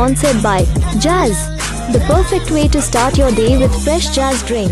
sponsored by Jazz, the perfect way to start your day with fresh jazz drink.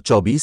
24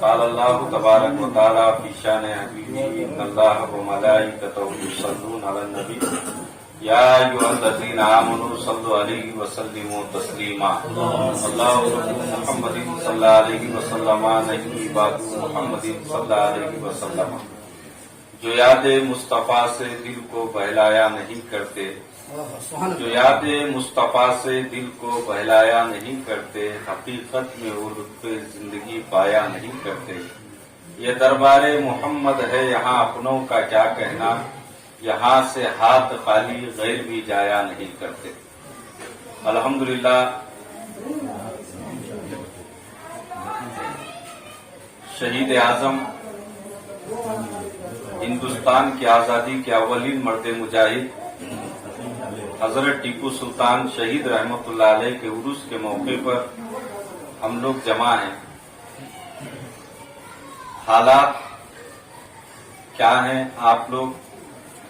قال الله تبارك وتعالى في شان حبيبه إن الله وملائكته يصلون على النبي يا أيها الذين آمنوا صلوا عليه وسلموا تسليما اللهم محمد صلى الله عليه وسلم نبي بعد محمد صلى الله عليه وسلم جو یاد مصطفیٰ سے دل کو بہلایا نہیں کرتے، جو یاد مصطفیٰ سے دل کو بہلایا نہیں کرتے، حقیقت میں وہ لطف زندگی پایا نہیں کرتے۔ یہ دربار محمد ہے یہاں اپنوں کا کیا کہنا، یہاں سے ہاتھ خالی غیر بھی جایا نہیں کرتے۔ الحمدللہ شہید اعظم ہندوستان کی آزادی کے اولین مرد مجاہد حضرت ٹیپو سلطان شہید رحمت اللہ علیہ کے عرس کے موقع پر ہم لوگ جمع ہیں۔ حالات کیا ہیں آپ لوگ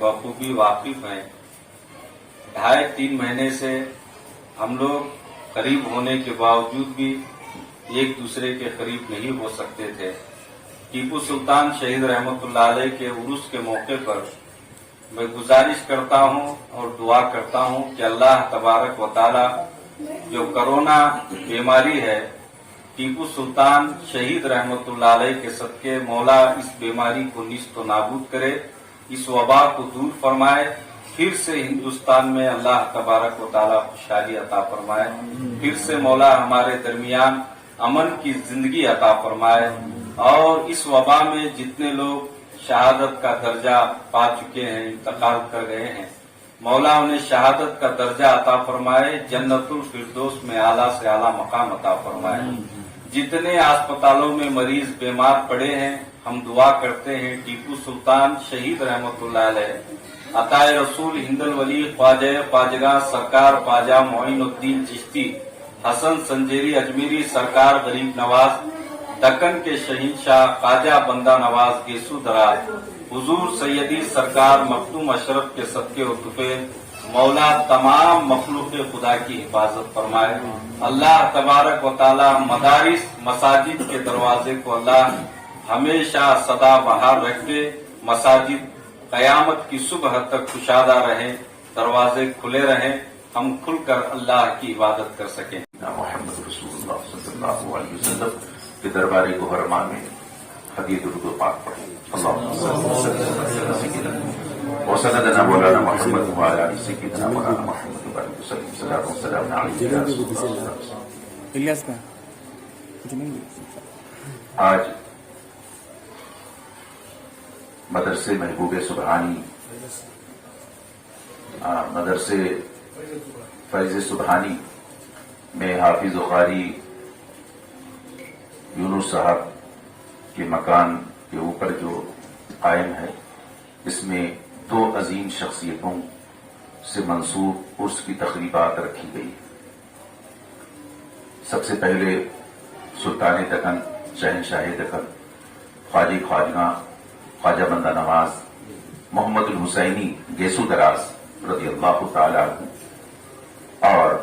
بخوبی واقف ہیں۔ 2.5-3 مہینے سے ہم لوگ قریب ہونے کے باوجود بھی ایک دوسرے کے قریب نہیں ہو سکتے تھے۔ ٹیپو سلطان شہید رحمت اللہ علیہ کے عرس کے موقع پر میں گزارش کرتا ہوں اور دعا کرتا ہوں کہ اللہ تبارک و تعالی جو کرونا بیماری ہے ٹیپو سلطان شہید رحمت اللہ علیہ کے صدقے مولا اس بیماری کو نیست و نابود کرے، اس وبا کو دور فرمائے، پھر سے ہندوستان میں اللہ تبارک و تعالی خوشحالی عطا فرمائے، پھر سے مولا ہمارے درمیان امن کی زندگی عطا فرمائے، اور اس وبا میں جتنے لوگ شہادت کا درجہ پا چکے ہیں، انتقال کر گئے ہیں، مولا انہیں شہادت کا درجہ عطا فرمائے، جنت الفردوس میں اعلیٰ سے اعلیٰ مقام عطا فرمائے۔ جتنے اسپتالوں میں مریض بیمار پڑے ہیں ہم دعا کرتے ہیں ٹیپو سلطان شہید رحمت اللہ علیہ عطائے رسول ہند الولی خواجہ خواجگاں سرکار خواجہ معین الدین چشتی حسن سنجیری اجمیری سرکار غریب نواز دکن کے شہنشاہ خواجہ بندہ نواز گیسو دراز حضور سیدی سرکار مخدوم اشرف کے صدقے و تحفے مولا تمام مخلوق خدا کی حفاظت فرمائے۔ اللہ تبارک و تعالی مدارس مساجد کے دروازے کو اللہ ہمیشہ سدا بہار رکھے، مساجد قیامت کی صبح تک کشادہ رہیں، دروازے کھلے رہیں، ہم کھل کر اللہ کی عبادت کر سکیں۔ محمد رسول اللہ صلی اللہ علیہ وسلم کے دربار گوہر میں حدیث درود و پاک پڑھیں۔ اللہم صلی اللہ علیہ وسلم وسندنا مولانا محمد وعلى آل سيدنا مولانا محمد وعلى وسلم صلاة والسلام عليك يا رسول الله. آج مدرسے محبوب سبحانی مدرسے فیض سبحانی میں حافظ قاری یونس صاحب کے مکان کے اوپر جو قائم ہے، اس میں 2 عظیم شخصیتوں سے منسوب عرس کی تقریبات رکھی گئی. سب سے پہلے سلطان دکن، شہنشاہ دکن، خواجہ خواجگاں خواجہ بندہ نواز محمد الحسینی گیسو دراز رضی اللہ تعالی عنہ، اور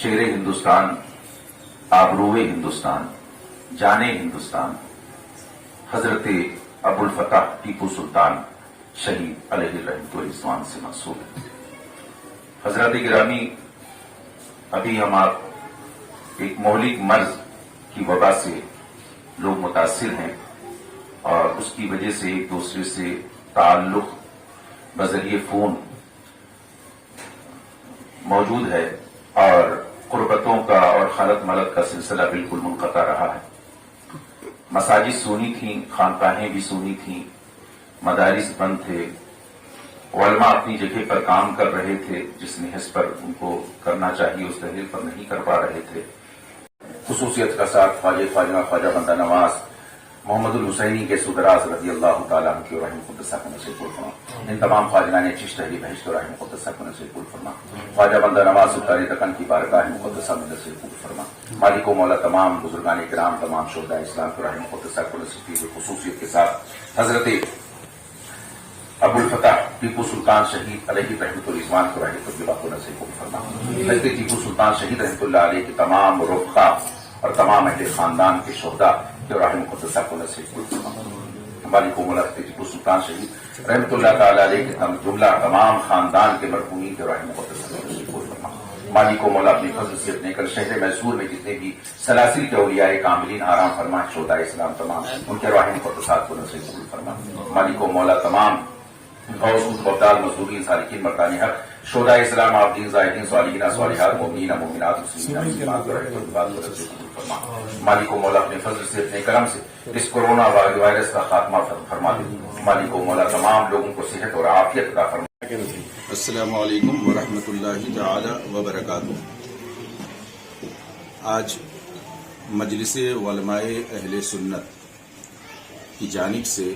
شیر ہندوستان، آبروئے ہندوستان، جانے ہندوستان حضرت ابو الفتح ٹیپو سلطان شہید علیہ رحمۃ الرضوان سے منسوب ہے. حضرات گرامی، ابھی ہم آپ ایک مہلک مرض کی وبا سے لوگ متاثر ہیں، اور اس کی وجہ سے ایک دوسرے سے تعلق بذریعہ فون موجود ہے، اور قربتوں کا اور خلط ملط کا سلسلہ بالکل منقطع رہا ہے. مساجد سونی تھیں، خانقاہیں بھی سونی تھیں، مدارس بند تھے، علماء اپنی جگہ پر کام کر رہے تھے، جس نحس پر ان کو کرنا چاہیے اس دلیل پر نہیں کر پا رہے تھے. خصوصیت کا ساتھ خواجہ خواجہ خواجہ بندہ نواز محمد الحسینی کے سدراز رضی اللہ تعالیٰ عنہ کی رحم قدسہ کو نصیب فرما. ان تمام خواجگان چشت اہل بہشت و رحم قدسہ کو نصیب فرما. خواجہ بندہ نواز سلطان دکن کی بارگاہ مقدسہ میں نصیب فرما. مالک و مولا تمام بزرگان کرام، تمام شہداء اسلام کو رحم قدسہ کو نصیب کی. خصوصیت کے ساتھ حضرت ابو الفتح ٹیپو سلطان شہید علیہ رحمۃ الرضوان کو رحم طیبہ کو نصیب فرما. حضرت ٹیپو سلطان شہید رحمۃ اللہ علیہ کے تمام رفقا اور تمام اہل خاندان کے شہداء کے رحم قدسہ کو نصیب فرما. مالک و مولا ٹیپو سلطان شہید رحمۃ اللہ تعالی علیہ کے جملہ تمام خاندان کے مرحومین کے رحم قدسہ کو نصیب فرما. مالک و مولا اپنی فضل سے اپنے کل شہر میسور میں جتنے بھی سلاسل کے اولیاء کاملین آرام فرما، شہداء اسلام تمام ان کے رحم قدسات کو نصیب فرما. مالک و مولا تمام غوث بغداد مزدورین سالکین مکان حق شہداء اسلام عابدین زاہدین صالحین صالحات مومنین مومنات مسلمین مسلمات کو رحمت اللہ قبول فرما. مالک و مولا اپنے فضل سے اپنے کرم سے اس کورونا وائرس کا خاتمہ فرما دے. مالک و مولا تمام لوگوں کو صحت اور عافیت عطا فرما. السلام علیکم ورحمۃ اللہ تعالی وبرکاتہ. آج مجلس علماء اہل سنت کی جانب سے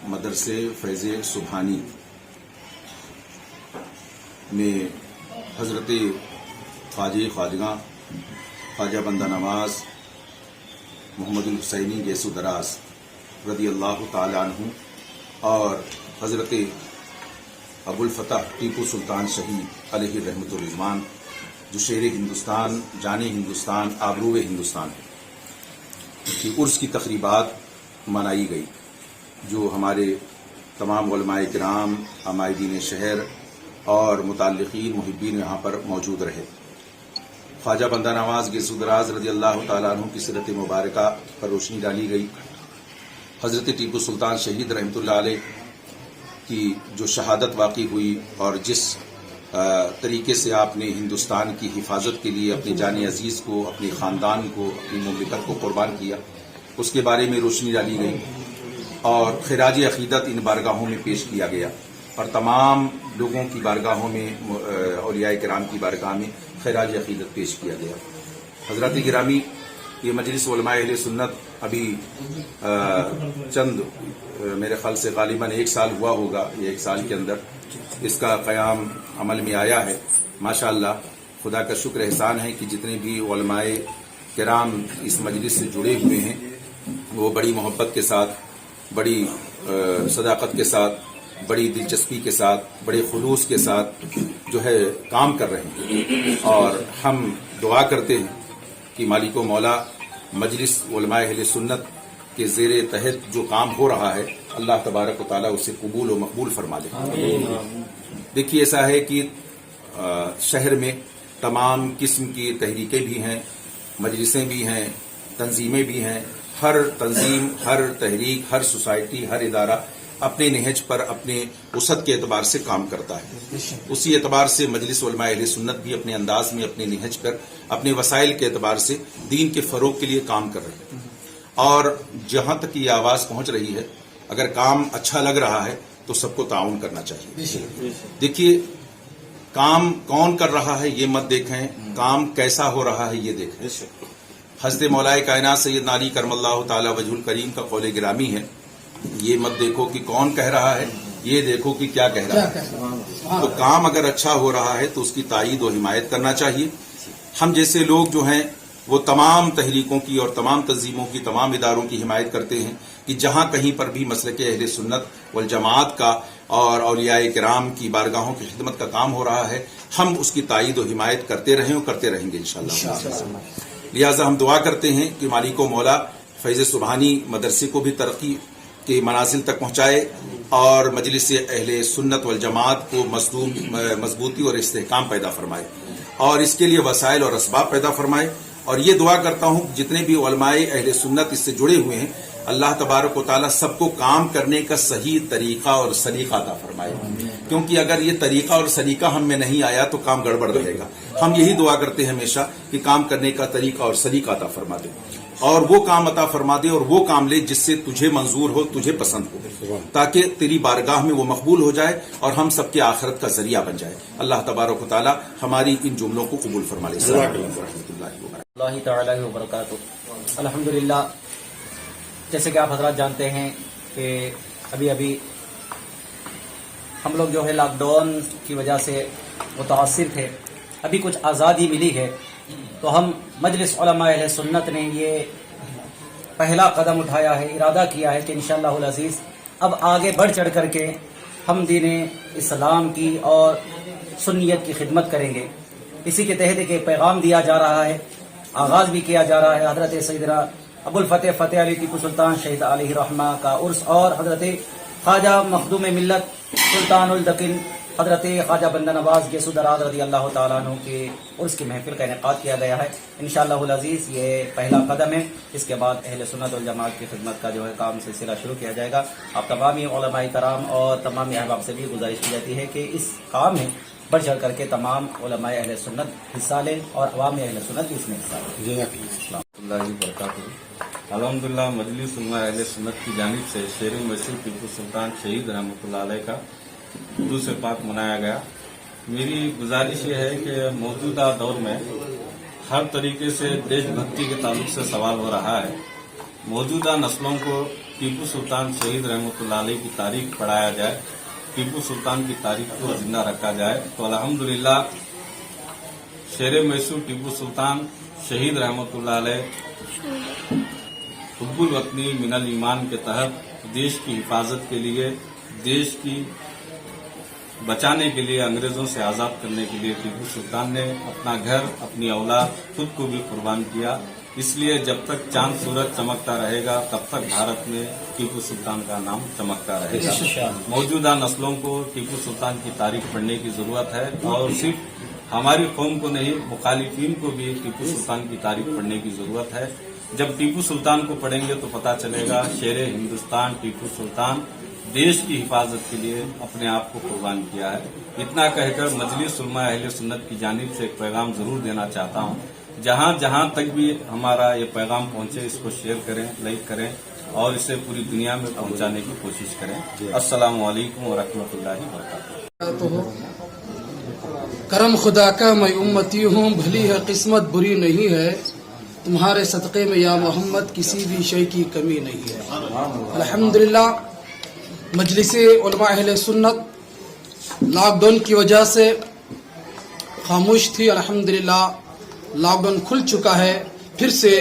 مدرسے فیض سبحانی میں حضرت خواجہ خواجگاں خواجہ بندہ نواز محمد الحسینی گیسو دراز رضی اللہ تعالی عنہ اور حضرت ابو الفتح ٹیپو سلطان شہید علیہ رحمۃ الرضوان جو شیر ہندوستان، جانے ہندوستان، آبروئے ہندوستان کی عرس کی تقریبات منائی گئی، جو ہمارے تمام علماء کرام، عمائدین شہر اور متعلقین محبین یہاں پر موجود رہے. خواجہ بندہ نواز گیسو دراز رضی اللہ تعالیٰ عنہ کی سیرت مبارکہ پر روشنی ڈالی گئی. حضرت ٹیپو سلطان شہید رحمۃ اللہ علیہ کی جو شہادت واقع ہوئی اور جس طریقے سے آپ نے ہندوستان کی حفاظت کے لیے اپنے جان عزیز کو، اپنے خاندان کو، اپنی مملکت کو قربان کیا، اس کے بارے میں روشنی ڈالی گئی اور خراج عقیدت ان بارگاہوں میں پیش کیا گیا، اور تمام لوگوں کی بارگاہوں میں، اولیاء کرام کی بارگاہ میں خراج عقیدت پیش کیا گیا. حضرات گرامی، یہ مجلس علماء اہل سنت ابھی چند میرے خیال سے غالباً 1 سال ہوا ہوگا، یہ 1 سال کے اندر اس کا قیام عمل میں آیا ہے. ماشاءاللہ خدا کا شکر احسان ہے کہ جتنے بھی علماء کرام اس مجلس سے جڑے ہوئے ہیں وہ بڑی محبت کے ساتھ، بڑی صداقت کے ساتھ، بڑی دلچسپی کے ساتھ، بڑے خلوص کے ساتھ جو ہے کام کر رہے ہیں، اور ہم دعا کرتے ہیں کہ مالک و مولا مجلس علماء اہل سنت کے زیر تحت جو کام ہو رہا ہے اللہ تبارک و تعالیٰ اسے قبول و مقبول فرما دے. دیکھیے ایسا ہے کہ شہر میں تمام قسم کی تحریکیں بھی ہیں، مجلسیں بھی ہیں، تنظیمیں بھی ہیں. ہر تنظیم، ہر تحریک، ہر سوسائٹی، ہر ادارہ اپنے نہج پر اپنے وسعت کے اعتبار سے کام کرتا ہے. اسی اعتبار سے مجلس علماء اہل سنت بھی اپنے انداز میں اپنے نہج پر اپنے وسائل کے اعتبار سے دین کے فروغ کے لیے کام کر رہے ہیں. اور جہاں تک یہ آواز پہنچ رہی ہے، اگر کام اچھا لگ رہا ہے تو سب کو تعاون کرنا چاہیے. دیکھیے، کام کون کر رہا ہے یہ مت دیکھیں، کام کیسا ہو رہا ہے یہ دیکھیں. حضرت مولا کائنات سیدنا علی کرم اللہ تعالی وجہ الکریم کا قول گرامی ہے، یہ مت دیکھو کہ کون کہہ رہا ہے، یہ دیکھو کہ کیا کہہ رہا ہے. تو کام اگر اچھا ہو رہا ہے تو اس کی تائید و حمایت کرنا چاہیے. ہم جیسے لوگ جو ہیں وہ تمام تحریکوں کی اور تمام تنظیموں کی، تمام اداروں کی حمایت کرتے ہیں کہ جہاں کہیں پر بھی مسلک اہل سنت والجماعت کا اور اولیاء کرام کی بارگاہوں کی خدمت کا کام ہو رہا ہے، ہم اس کی تائید و حمایت کرتے رہیں اور کرتے رہیں گے انشاءاللہ. لہٰذا ہم دعا کرتے ہیں کہ مالک و مولا فیض سبحانی مدرسے کو بھی ترقی کے منازل تک پہنچائے اور مجلس اہل سنت والجماعت کو مضبوطی اور استحکام پیدا فرمائے اور اس کے لیے وسائل اور اسباب پیدا فرمائے. اور یہ دعا کرتا ہوں کہ جتنے بھی علماء اہل سنت اس سے جڑے ہوئے ہیں، اللہ تبارک و تعالیٰ سب کو کام کرنے کا صحیح طریقہ اور سلیقہ عطا فرمائے. کیونکہ اگر یہ طریقہ اور سلیقہ ہم میں نہیں آیا تو کام گڑبڑ رہے گا. ہم یہی دعا کرتے ہیں ہمیشہ کہ کام کرنے کا طریقہ اور سلیقہ عطا فرما دے، اور وہ کام عطا فرما دے اور وہ کام لے جس سے تجھے منظور ہو، تجھے پسند ہو، تاکہ تیری بارگاہ میں وہ مقبول ہو جائے اور ہم سب کے آخرت کا ذریعہ بن جائے. اللہ تبارک و تعالیٰ ہماری ان جملوں کو قبول فرما لے. السلام علیکم ورحمۃ اللہ تعالی وبرکاتہ. الحمدللہ، جیسے کہ آپ حضرات جانتے ہیں کہ ابھی ہم لوگ جو ہے لاک ڈاؤن کی وجہ سے متاثر تھے. ابھی کچھ آزادی ملی ہے تو ہم مجلس علماء اہل سنت نے یہ پہلا قدم اٹھایا ہے، ارادہ کیا ہے کہ انشاءاللہ العزیز اب آگے بڑھ چڑھ کر کے ہم دین اسلام کی اور سنیت کی خدمت کریں گے. اسی کے تحت ایک پیغام دیا جا رہا ہے، آغاز بھی کیا جا رہا ہے. حضرت سیدنا ابو الفتح فتح علی ٹیپو سلطان شہید علیہ رحمہ کا عرس اور حضرت خواجہ مخدوم ملت سلطان الدکن حضرت خواجہ بندہ نواز گیسو دراز رضی اللہ تعالیٰ عنہ کے عرس کی محفل کا انعقاد کیا گیا ہے. انشاءاللہ العزیز یہ پہلا قدم ہے. اس کے بعد اہل سنت والجماعت کی خدمت کا جو ہے کام سلسلہ شروع کیا جائے گا. آپ تمامی علماء کرام اور تمام احباب سے بھی گزارش کی جاتی ہے کہ اس کام میں بڑھ چڑھ کر کے تمام علماء اہل سنت حصہ لیں اور عوام اہل سنت بھی اس میں حصہ لیں. اللہ وبرکاتہ. الحمدللہ، مجلس علماء اہل سنت کی جانب سے شیر میسور ٹیپو سلطان شہید رحمۃ اللہ علیہ کا عرس پاک منایا گیا. میری گزارش یہ ہے کہ موجودہ دور میں ہر طریقے سے دیش بھکتی کے تعلق سے سوال ہو رہا ہے. موجودہ نسلوں کو ٹیپو سلطان شہید رحمۃ اللہ علیہ کی تاریخ پڑھایا جائے، ٹیپو سلطان کی تاریخ کو زندہ رکھا جائے تو الحمدللہ شیر میسور ٹیپو سلطان شہید رحمۃ اللہ علیہ حب الوطنی من الایمان کے تحت دیش کی حفاظت کے لیے، دیش کی بچانے کے لیے، انگریزوں سے آزاد کرنے کے لیے ٹیپو سلطان نے اپنا گھر، اپنی اولاد، خود کو بھی قربان کیا. اس لیے جب تک چاند سورج چمکتا رہے گا تب تک بھارت میں ٹیپو سلطان کا نام چمکتا رہے گا. موجودہ نسلوں کو ٹیپو سلطان کی تاریخ پڑھنے کی ضرورت ہے اور صرف ہماری قوم کو نہیں، مخالفین کو بھی ٹیپو سلطان کی تاریخ پڑھنے کی ضرورت ہے. جب ٹیپو سلطان کو پڑھیں گے تو پتہ چلے گا شیر ہندوستان ٹیپو سلطان دیش کی حفاظت کے لیے اپنے آپ کو قربان کیا ہے. اتنا کہہ کر مجلس علماء اہل سنت کی جانب سے ایک پیغام ضرور دینا چاہتا ہوں. جہاں تک بھی ہمارا یہ پیغام پہنچے اس کو شیئر کریں، لائک کریں اور اسے پوری دنیا میں پہنچانے کی کوشش کریں. السلام علیکم ورحمۃ اللہ وبرکاتہ. کرم خدا کا میں امتی ہوں، بھلی ہے قسمت بری نہیں ہے، تمہارے صدقے میں یا محمد کسی بھی شے کی کمی نہیں ہے. الحمدللہ، مجلس علماء اہل سنت لاک ڈاؤن کی وجہ سے خاموش تھی. الحمدللہ لاک ڈاؤن کھل چکا ہے، پھر سے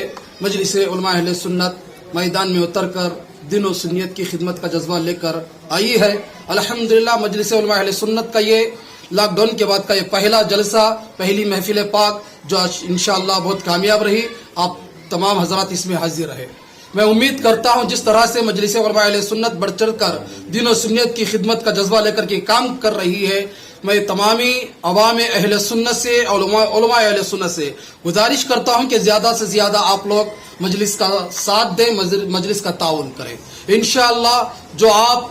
مجلس علماء اہل سنت میدان میں اتر کر دین و سنیت کی خدمت کا جذبہ لے کر آئی ہے. الحمدللہ مجلس علماء اہل سنت کا یہ لاک ڈاؤن کے بعد کا یہ پہلا جلسہ، پہلی محفل پاک جو انشاءاللہ بہت کامیاب رہی. آپ تمام حضرات اس میں حاضر رہے. میں امید کرتا ہوں جس طرح سے مجلس علماء اہل سنت بڑھ چڑھ کر دین و سنیت کی خدمت کا جذبہ لے کر کے کام کر رہی ہے، میں تمامی عوام اہل سنت سے، علماء اہل سنت سے گزارش کرتا ہوں کہ زیادہ سے زیادہ آپ لوگ مجلس کا ساتھ دیں، مجلس کا تعاون کریں. انشاءاللہ جو آپ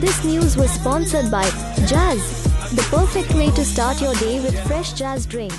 This news was sponsored by Jazz, the perfect way to start your day with fresh jazz drink.